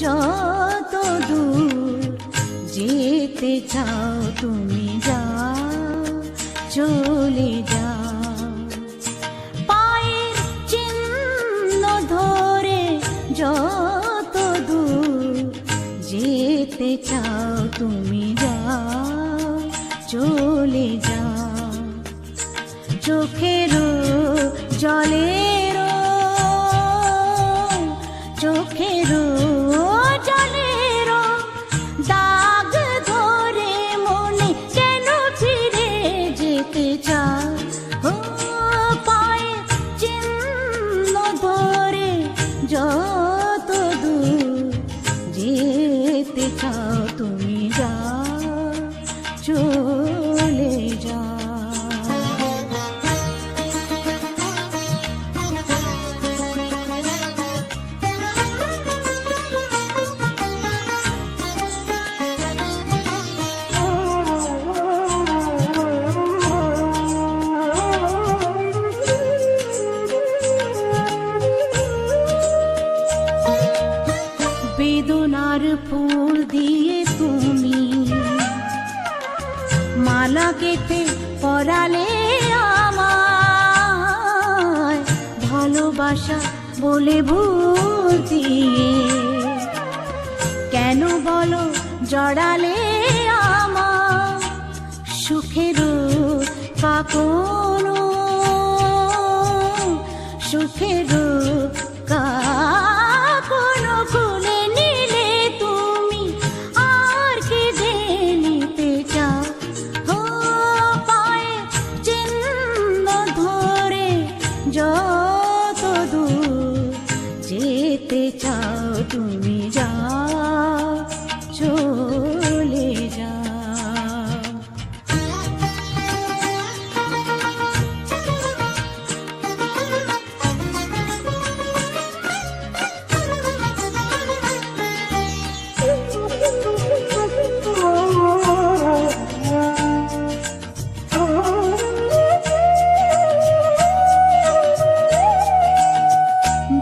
যত দূর যেতে চাও তুমি যাও, চলে যাও। পায়ের চিহ্ন ধরে যত দূর যেতে চাও তুমি যাও, চলে যাও। চোখেরও জলেরও চোখেরও জলেরও দাগ ধরে মনে কেন ফিরে যেতে চাও? ও পায়ে চিহ্ন ধরে যত দূর যেতে চাও তুমি যাও, চলে যাও। বেদনার ফুল দিয়ে তুমি মালা গেঁথে পরালে আমায়, ভালোবাসা বলে ভুল দিয়ে কেন বলো জড়ালে আমার সুখেরও কাকনো, সুখেরও কাকনো খুলে নিলে তুমি আর কেঁদে নিতে চাও? ও পায়ে চিহ্ন ধরে যত দূর যেতে চাও তুমি যাও, চলে যাও।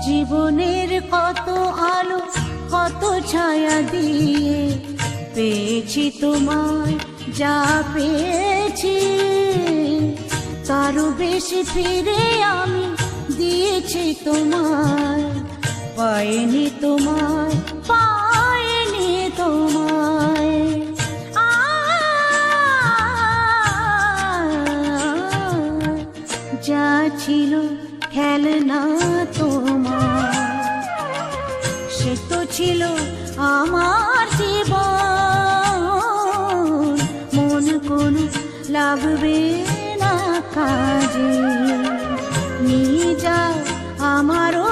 জীবনের কত আলো কত ছায়া দিয়ে পেয়েছি তোমায় যা পেয়েছি, তারও বেশি ফিরে আমি দিয়েছি তোমায়, পাইনি তোমায়, পাইনি তোমায়। যা ছিল খেলনা তোমার সে তো ছিল আমার জীবন, মন কোনো লাগবে না কাজে, নিয়ে যাও আমারও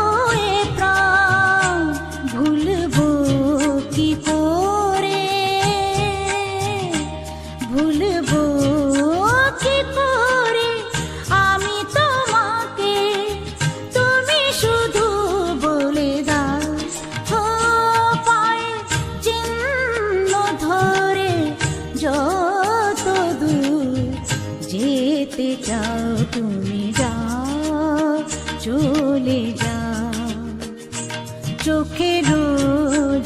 এ প্রাণ, ভুলবো কি করে, ভুলবো কি করে আমি তোমাকে, তুমি শুধু বলে দাও। ও পায়ে চিহ্ন ধরে যত দূর যেতে চাও তুমি যাও, চলে যাও। চোখেরও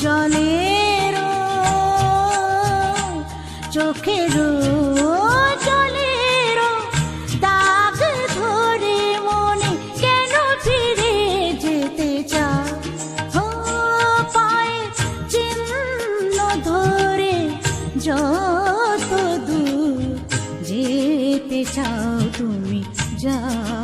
জলেরও চোখেরও জলেরও দাগ ধরে মনে কেন ফিরে যেতে চাও? ও পায়ে চিহ্ন ধরে যত দূর যেতে চাও তুমি যাও।